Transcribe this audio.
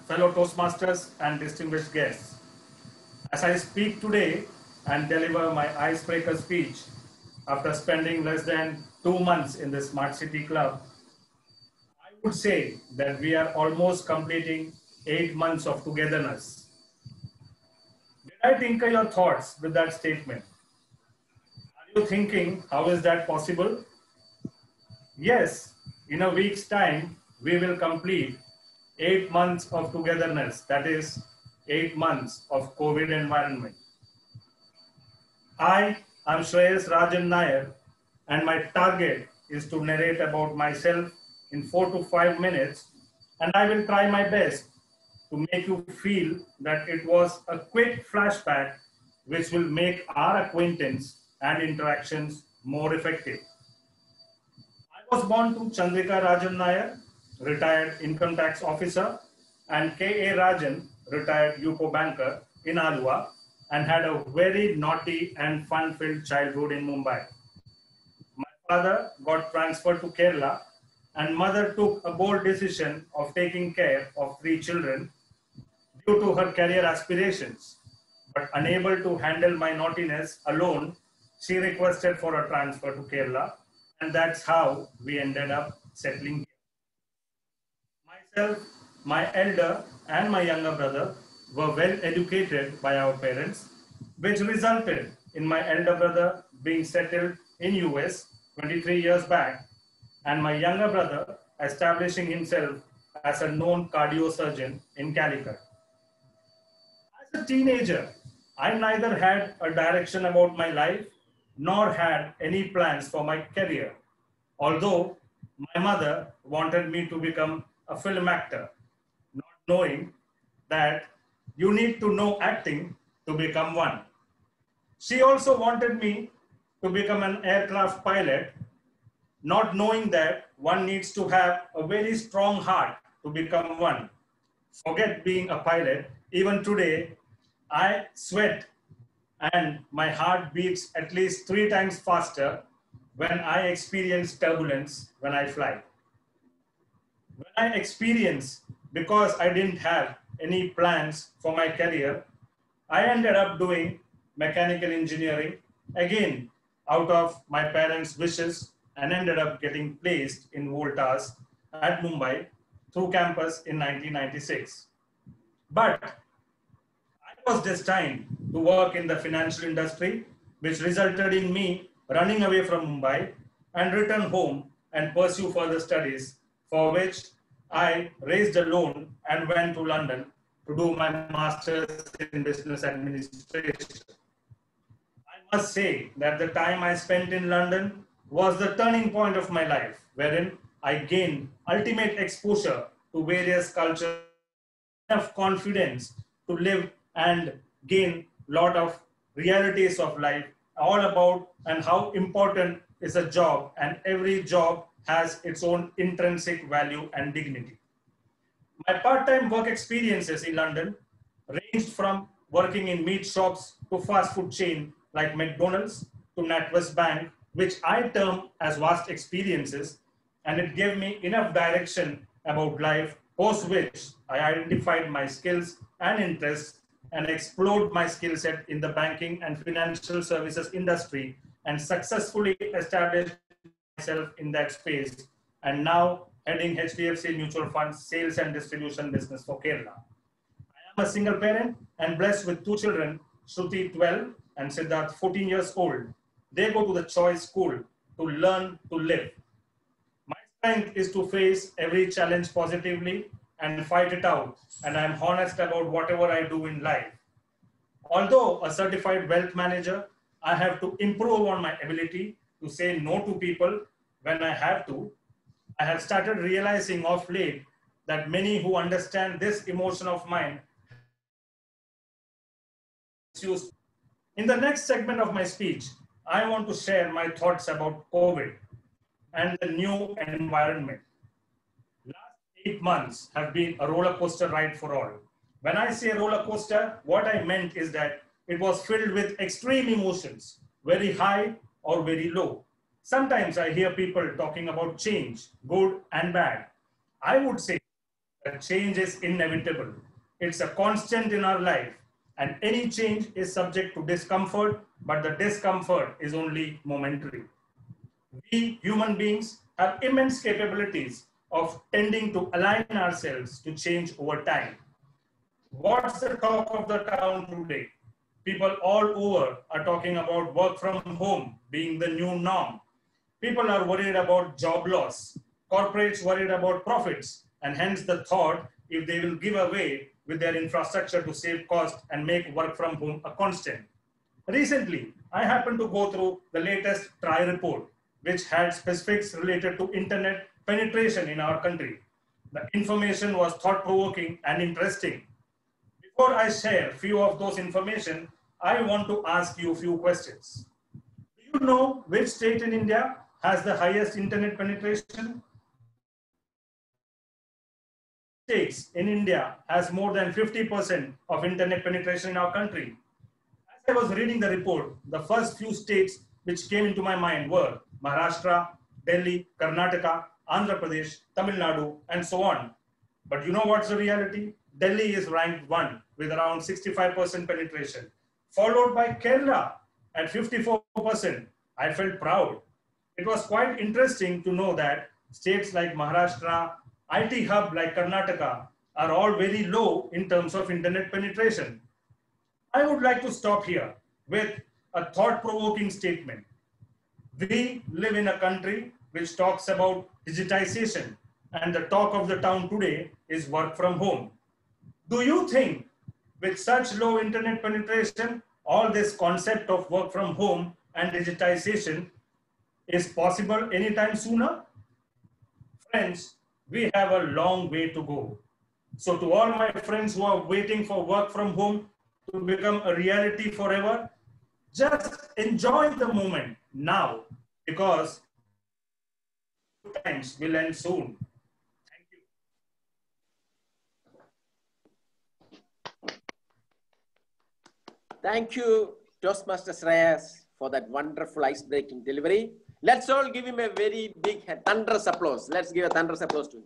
fellow Toastmasters and distinguished guests. As I speak today and deliver my Icebreaker speech after spending less than 2 months in the Smart City Club, I would say that we are almost completing 8 months of togetherness. Did I tinker your thoughts with that statement? Are you thinking, how is that possible? Yes, in a week's time, we will complete 8 months of togetherness, that is, 8 months of COVID environment. I am Shreyas Rajan Nair, and my target is to narrate about myself in 4 to 5 minutes, and I will try my best to make you feel that it was a quick flashback which will make our acquaintance and interactions more effective. I was born to Chandrika Rajan Nair, retired income tax officer, and K.A. Rajan, retired UCO banker in Alua, and had a very naughty and fun-filled childhood in Mumbai. My father got transferred to Kerala, and mother took a bold decision of taking care of 3 children due to her career aspirations. But unable to handle my naughtiness alone, she requested for a transfer to Kerala, and that's how we ended up settling here. Myself, my elder and my younger brother were well educated by our parents, which resulted in my elder brother being settled in US 23 years back, and my younger brother establishing himself as a known cardiosurgeon in Calicut. As a teenager, I neither had a direction about my life nor had any plans for my career, although my mother wanted me to become a film actor, not knowing that you need to know acting to become one. She also wanted me to become an aircraft pilot, not knowing that one needs to have a very strong heart to become one. Forget being a pilot. Even today, I sweat and my heart beats at least 3 times faster when I experience turbulence when I fly. When I experience, because I didn't have any plans for my career, I ended up doing mechanical engineering, again out of my parents' wishes, and ended up getting placed in Voltas at Mumbai through campus in 1996. But I was destined to work in the financial industry, which resulted in me running away from Mumbai and return home and pursue further studies, for which I raised a loan and went to London to do my master's in business administration. I must say that the time I spent in London was the turning point of my life, wherein I gained ultimate exposure to various cultures, enough confidence to live and gain a lot of realities of life, all about and how important is a job, and every job has its own intrinsic value and dignity. My part-time work experiences in London ranged from working in meat shops to fast food chain like McDonald's to NatWest Bank, which I term as vast experiences, and it gave me enough direction about life, post which I identified my skills and interests and explored my skill set in the banking and financial services industry and successfully established myself in that space, and now heading HDFC Mutual Funds sales and distribution business for Kerala. I am a single parent and blessed with 2 children, Shruti 12 and Siddharth 14 years old. They go to the choice school to learn to live. My strength is to face every challenge positively and fight it out, and I am honest about whatever I do in life. Although a certified wealth manager, I have to improve on my ability to say no to people when I have to. I have started realizing of late that many who understand this emotion of mine misuse. In the next segment of my speech, I want to share my thoughts about COVID and the new environment. Last 8 months have been a roller coaster ride for all. When I say roller coaster, what I meant is that it was filled with extreme emotions, very high or very low. Sometimes I hear people talking about change, good and bad. I would say that change is inevitable. It's a constant in our life, and any change is subject to discomfort, but the discomfort is only momentary. We human beings have immense capabilities of tending to align ourselves to change over time. What's the talk of the town today? People all over are talking about work from home being the new norm. People are worried about job loss. Corporates worried about profits, and hence the thought if they will give away with their infrastructure to save cost and make work from home a constant. Recently, I happened to go through the latest TRI report, which had specifics related to internet penetration in our country. The information was thought-provoking and interesting. Before I share a few of those information, I want to ask you a few questions. Do you know which state in India has the highest internet penetration? States in India has more than 50% of internet penetration in our country. As I was reading the report, the first few states which came into my mind were Maharashtra, Delhi, Karnataka, Andhra Pradesh, Tamil Nadu, and so on. But you know what's the reality? Delhi is ranked 1 with around 65% penetration, followed by Kerala at 54%. I felt proud. It was quite interesting to know that states like Maharashtra, IT hub like Karnataka are all very low in terms of internet penetration. I would like to stop here with a thought-provoking statement. We live in a country which talks about digitization, and the talk of the town today is work from home. Do you think with such low internet penetration, all this concept of work from home and digitization is possible anytime sooner? Friends, we have a long way to go. So to all my friends who are waiting for work from home to become a reality forever, just enjoy the moment now, because times will end soon. Thank you. Thank you, Toastmaster Shreyas, for that wonderful ice-breaking delivery. Let's all give him a very big thunderous applause. Let's give a thunderous applause to him.